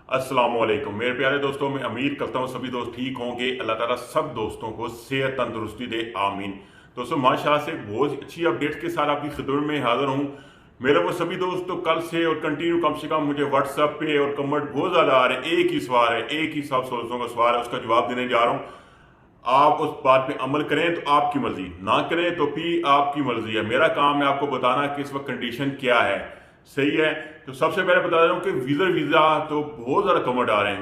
अस्सलाम वालेकुम मेरे प्यारे दोस्तों, मैं उम्मीद करता हूँ सभी दोस्त ठीक होंगे। अल्लाह ताला सब दोस्तों को सेहत तंदुरुस्ती दे, आमीन। दोस्तों माशाल्लाह से बहुत अच्छी अपडेट के साथ आपकी खिदमत में हाजिर हूँ। मेरे वो सभी दोस्त तो कल से और कंटिन्यू कम से कम मुझे व्हाट्सएप पे और कमेंट बहुत ज़्यादा आ रहे हैं। एक ही सवाल है, एक ही सब दोस्तों का सवाल है, उसका जवाब देने जा रहा हूँ। आप उस बात पे अमल करें तो आपकी मर्जी, ना करें तो भी आपकी मर्जी है। मेरा काम है आपको बताना कि इस वक्त कंडीशन क्या है। सही है, तो सबसे पहले बता रहा हूँ कि वीज़ा तो बहुत ज़्यादा कमेंट आ रहे हैं।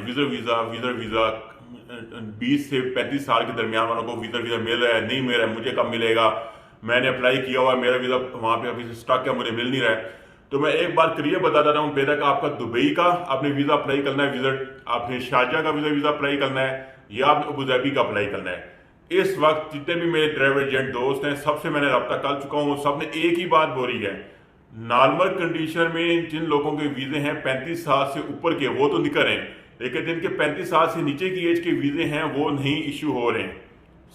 वीज़ा 20 से 35 साल के दरमियान वालों को वीज़ा मिल रहा है, नहीं मिल रहा है, मुझे कब मिलेगा, मैंने अप्लाई किया हुआ है, मेरा वीज़ा वहाँ पे अभी स्टक है, मुझे मिल नहीं रहा है। तो मैं एक बार क्लियर बता देता हूँ, बेशक आपका दुबई का आपने वीज़ा अप्लाई करना है, आपने शारजा का वीज़ा अप्लाई करना है, या आपने अबूधाबी का अप्लाई करना है। इस वक्त जितने भी मेरे ट्रैवल एजेंट दोस्त हैं, सबसे मैंने रब्ता कर चुका हूँ, सबने एक ही बात बोली है। नॉर्मल कंडीशन में जिन लोगों के वीज़े हैं 35 साल से ऊपर के, वो तो निकल रहे हैं, लेकिन जिनके 35 साल से नीचे की एज के वीज़े हैं वो नहीं इशू हो रहे हैं।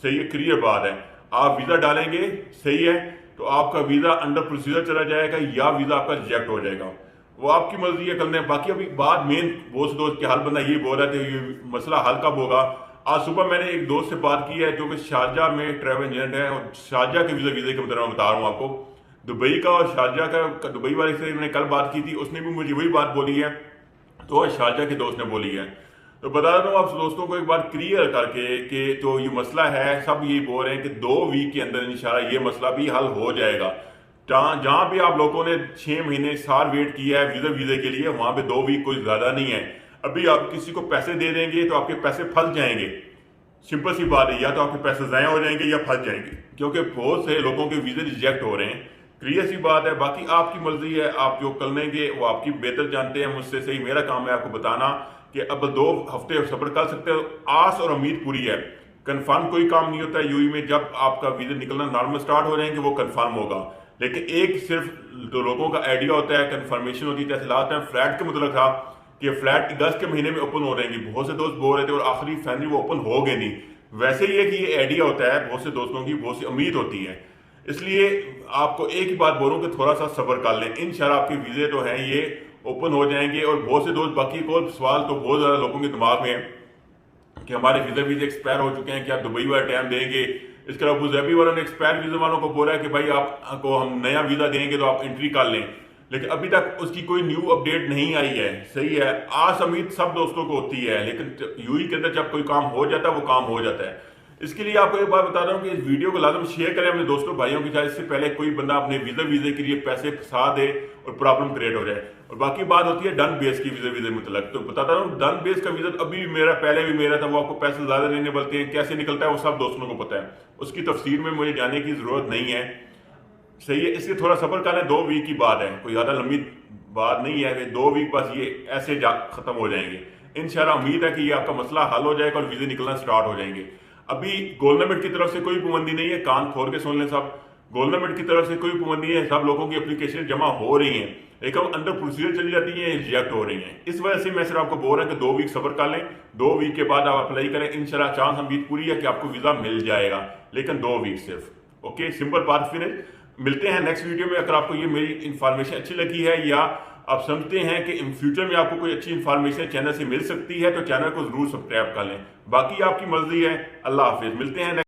सही है, क्लियर बात है। आप वीज़ा डालेंगे, सही है, तो आपका वीज़ा अंडर प्रोसीजर चला जाएगा या वीज़ा आपका रिजेक्ट हो जाएगा, वो आपकी मर्जी है करने। बाकी अभी बात मेन दोस्त के हल बंदा ये बोल रहा था, ये मसला हल कब होगा। आज सुबह मैंने एक दोस्त से बात की है जो कि शारजा में ट्रैवल एजेंट है, और शारजा के वीज़े के मतलब मैं बता रहा हूँ आपको। दुबई का और शारजा का दुबई वाले से मैंने कल बात की थी, उसने भी मुझे वही बात बोली है, तो शारजा के दोस्त ने बोली है। तो बता रहा हूँ आप दोस्तों को एक बार क्लियर करके कि जो ये मसला है, सब यही बोल रहे हैं कि 2 वीक के अंदर इंशाल्लाह ये मसला भी हल हो जाएगा। जहाँ भी आप लोगों ने 6 महीने साल वेट किया है वीज़े के लिए, वहाँ पे 2 वीक कोई ज़्यादा नहीं है। अभी आप किसी को पैसे दे देंगे तो आपके पैसे फंस जाएंगे, सिंपल सी बात है, या तो आपके पैसे ज़ाया हो जाएंगे या फंस जाएंगे, क्योंकि बहुत से लोगों के वीज़े रिजेक्ट हो रहे हैं। क्लियर सी बात है। बाकी आपकी मर्जी है, आप जो कर लेंगे वो आपकी बेहतर जानते हैं मुझसे। सही, मेरा काम है आपको बताना कि अब 2 हफ्ते सब्र कर सकते हो। आस और उम्मीद पूरी है। कंफर्म कोई काम नहीं होता यूई में, जब आपका वीज़ा निकलना नॉर्मल स्टार्ट हो जाएंगे वो कंफर्म होगा। लेकिन एक सिर्फ जो लोगों का आइडिया होता है, कंफर्मेशन होती है। जैसे लास्ट टाइम फ्लैट के मतलब था कि फ्लैट अगस्त के महीने में ओपन हो रहेंगे, बहुत से दोस्त बोल रहे थे, और आखिरी फैमिली वो ओपन हो गए नहीं। वैसे ही है कि ये आइडिया होता है बहुत से दोस्तों की, बहुत सी उम्मीद होती है। इसलिए आपको एक ही बात बोलूं कि थोड़ा सा सब्र कर लें, इंशाल्लाह आपके वीज़े तो हैं ये ओपन हो जाएंगे। और बहुत से दोस्त, बाकी को सवाल तो बहुत ज़्यादा लोगों के दिमाग में है कि हमारे वीज़े एक्सपायर हो चुके हैं, क्या दुबई वाला टाइम देंगे। इसके अलावा अबूधाबी वालों ने एक्सपायर वीज़ा वालों को बोला है कि भाई आपको हम नया वीज़ा देंगे तो आप एंट्री कर लें, लेकिन अभी तक उसकी कोई न्यू अपडेट नहीं आई है। सही है, आस उम्मीद सब दोस्तों को होती है, लेकिन यूई के अंदर जब कोई काम हो जाता है वो काम हो जाता है। इसके लिए आपको एक बात बता रहा हूँ कि इस वीडियो को लाजम शेयर करें अपने दोस्तों भाइयों के साथ, इससे पहले कोई बंदा अपने वीज़े के लिए पैसे फंसा दे और प्रॉब्लम क्रिएट हो जाए। और बाकी बात होती है डन बेस की वीज़े मतलब, तो बताता हूँ डन बेस का वीज़ा अभी मेरा पहले भी मेरा था, वो आपको पैसे ज़्यादा लेने पड़ते हैं, कैसे निकलता है वो सब दोस्तों को पता है, उसकी तफसीर में मुझे जाने की ज़रूरत नहीं है। सही है, इसलिए थोड़ा सब्र करना है। 2 वीक की बात है, कोई ज़्यादा लंबी बात नहीं है। 2 वीक बस ये ऐसे खत्म हो जाएंगे। इंशाल्लाह उम्मीद है कि ये आपका मसला हल हो जाएगा और वीज़े निकलना स्टार्ट हो जाएंगे। अभी गवर्नमेंट की तरफ से कोई पाबंदी नहीं है, कान खोल के सुन लें सब। गवर्नमेंट की तरफ से कोई पाबंदी नहीं है, सब लोगों की एप्लीकेशन जमा हो रही हैं, लेकिन अंडर प्रोसीजर चली जाती है, रिजेक्ट हो रही हैं। इस वजह से मैं सिर्फ आपको बोल रहा हूँ कि 2 वीक सब्र कर लें। 2 वीक के बाद आप अप्लाई करें, इंशाल्लाह चांस उम्मीद पूरी है कि आपको वीज़ा मिल जाएगा, लेकिन 2 वीक सिर्फ। ओके, सिंपल बात। फिर मिलते हैं नेक्स्ट वीडियो में। अगर आपको ये मेरी इन्फॉर्मेशन अच्छी लगी है, या आप समझते हैं कि इन फ्यूचर में आपको कोई अच्छी इन्फॉर्मेशन चैनल से मिल सकती है, तो चैनल को जरूर सब्सक्राइब कर लें। बाकी आपकी मर्जी है। अल्लाह हाफिज, मिलते हैं।